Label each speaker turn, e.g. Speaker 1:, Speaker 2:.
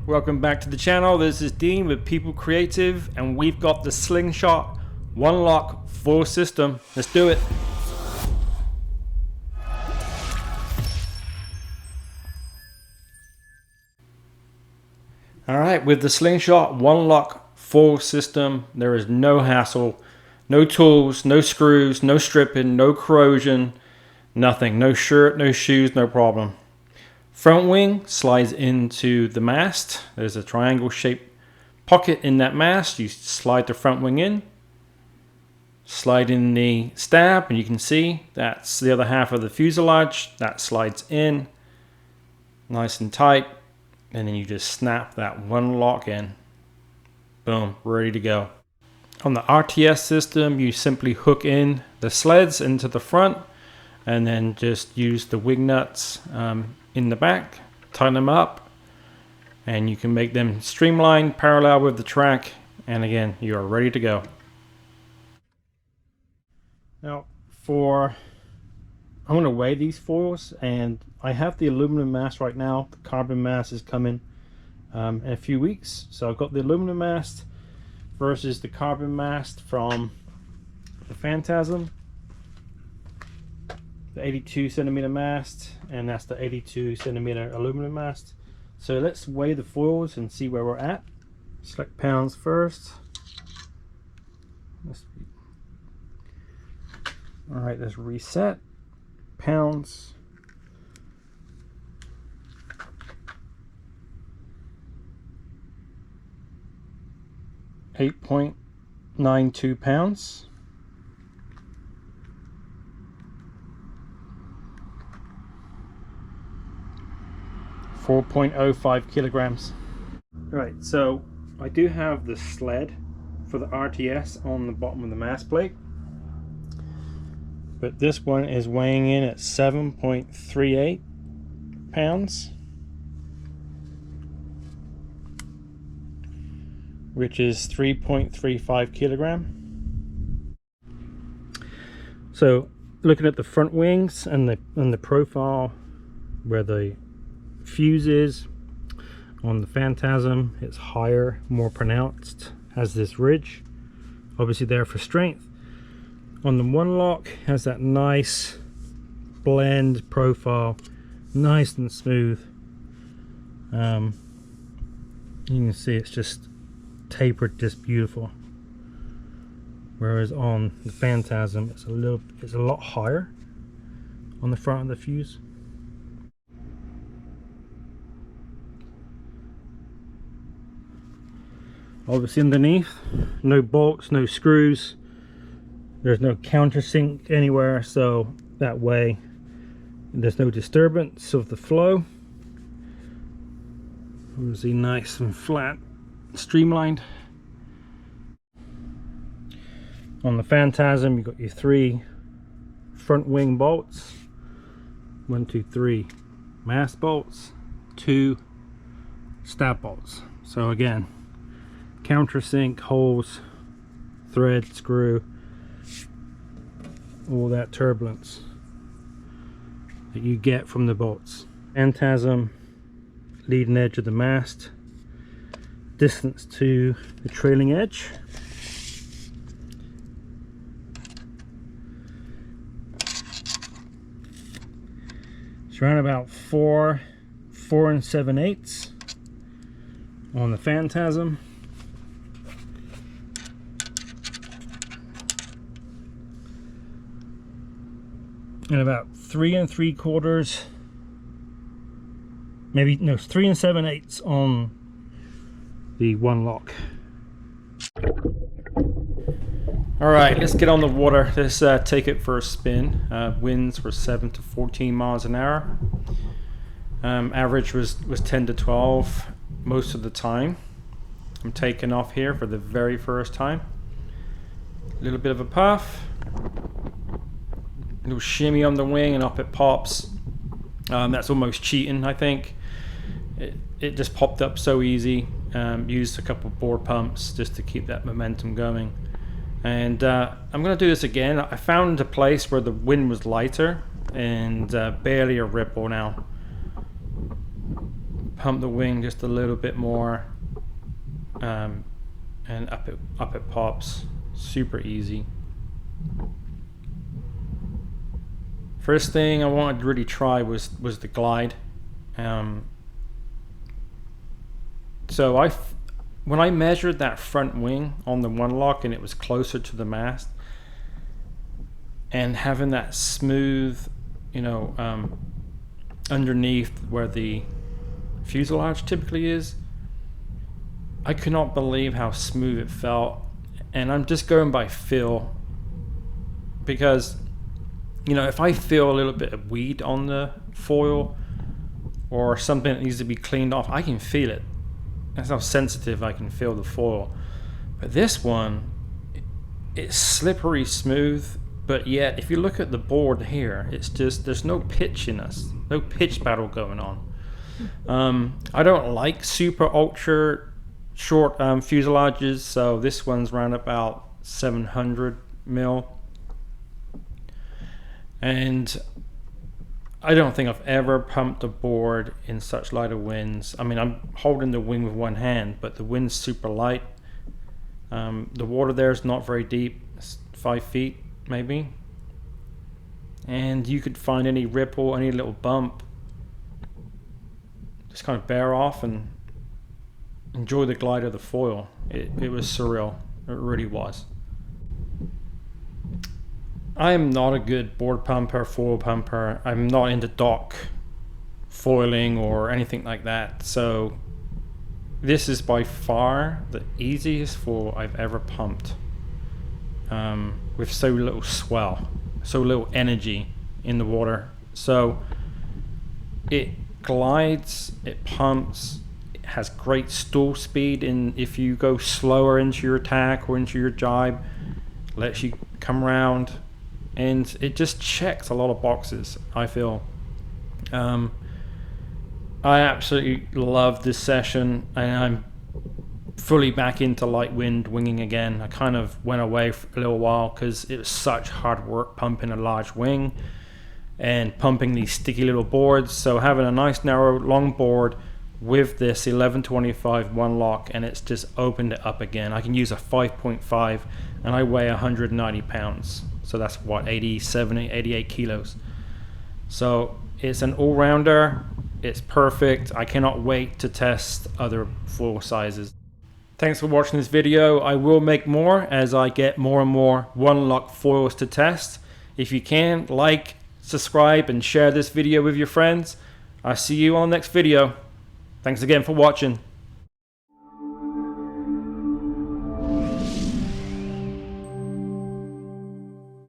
Speaker 1: Welcome back to the channel. This is Dean with People Creative, and we've got the Slingshot ONE LOCK full system. Let's do it. Alright, with the Slingshot ONE LOCK full system, there is no hassle, no tools, no screws, no stripping, no corrosion, nothing. No shirt, no shoes, no problem. Front wing slides into the mast. There's a triangle shaped pocket in that mast. You slide the front wing in, slide in the stab, and you can see that's the other half of the fuselage. That slides in nice and tight, and then you just snap that one lock in. Boom, ready to go. On the RTS system, you simply hook in the sleds into the front and then just use the wing nuts in the back, tighten them up, and you can make them streamlined, parallel with the track, and again, you are ready to go. Now, I'm going to weigh these foils, and I have the aluminum mast right now. The carbon mast is coming in a few weeks, so I've got the aluminum mast versus the carbon mast from the Phantasm. The 82 centimeter mast, and that's the 82 centimeter aluminum mast. So let's weigh the foils and see where we're at. Select pounds first. Alright, let's reset. Pounds. .92 pounds. 4.05 kilograms. Right, so I do have the sled for the RTS on the bottom of the mast plate, but this one is weighing in at 7.38 pounds, which is 3.35 kilogram. So looking at the front wings and the profile where the fuse is on the Phantasm, it's higher, more pronounced, has this ridge, obviously there for strength. On the ONE LOCK, has that nice blend profile, nice and smooth. You can see it's just tapered, just beautiful. Whereas on the Phantasm, it's a lot higher on the front of the fuse. Obviously underneath, no bolts, no screws, there's no countersink anywhere, so that way there's no disturbance of the flow. Obviously nice and flat, streamlined. On the Phantasm, you've got your 3 front wing bolts, 1, 2, 3 mast bolts, 2 stab bolts. So again, countersink, holes, thread, screw, all that turbulence that you get from the bolts. Phantasm, leading edge of the mast, distance to the trailing edge. It's around about 4 7/8 on the Phantasm. And about 3 3/4, maybe no, 3 7/8 on the ONE LOCK. All right, let's get on the water. Let's take it for a spin. Winds were 7 to 14 miles an hour. Average was 10 to 12 most of the time. I'm taking off here for the very first time. A little bit of a puff. Little shimmy on the wing and up it pops. That's almost cheating, I think. It just popped up so easy. Used a couple of bore pumps just to keep that momentum going. And I'm going to do this again. I found a place where the wind was lighter and barely a ripple now. pump the wing just a little bit more, and up it pops. Super easy. First thing I wanted to really try was the glide. So when I measured that front wing on the One Lock and it was closer to the mast, and having that smooth, underneath where the fuselage typically is, I could not believe how smooth it felt. And I'm just going by feel, because if I feel a little bit of weed on the foil or something that needs to be cleaned off, I can feel it. That's how sensitive I can feel the foil. But this one, it's slippery smooth, but yet if you look at the board here, it's just, there's no pitchiness, no pitch battle going on. I don't like super ultra short fuselages, so this one's around about 700 mil. And I don't think I've ever pumped a board in such lighter winds. I mean, I'm holding the wing with one hand, but the wind's super light. The water there is not very deep, it's 5 feet maybe. And you could find any ripple, any little bump, just kind of bear off and enjoy the glide of the foil. It was surreal, it really was. I am not a good board pumper, foil pumper. I'm not into dock foiling or anything like that. So this is by far the easiest foil I've ever pumped, with so little swell, so little energy in the water. So it glides, it pumps, it has great stall speed, and if you go slower into your attack or into your jibe, lets you come around. And it just checks a lot of boxes, I feel. I absolutely love this session, and I'm fully back into light wind winging again. I kind of went away for a little while because it was such hard work pumping a large wing and pumping these sticky little boards. So having a nice narrow long board with this 1125 One Lock, and it's just opened it up again. I can use a 5.5 and I weigh 190 pounds. So that's what, 87, 88 kilos. So it's an all-rounder. It's perfect. I cannot wait to test other foil sizes. Thanks for watching this video. I will make more as I get more and more One Lock foils to test. If you can, like, subscribe, and share this video with your friends. I'll see you on the next video. Thanks again for watching.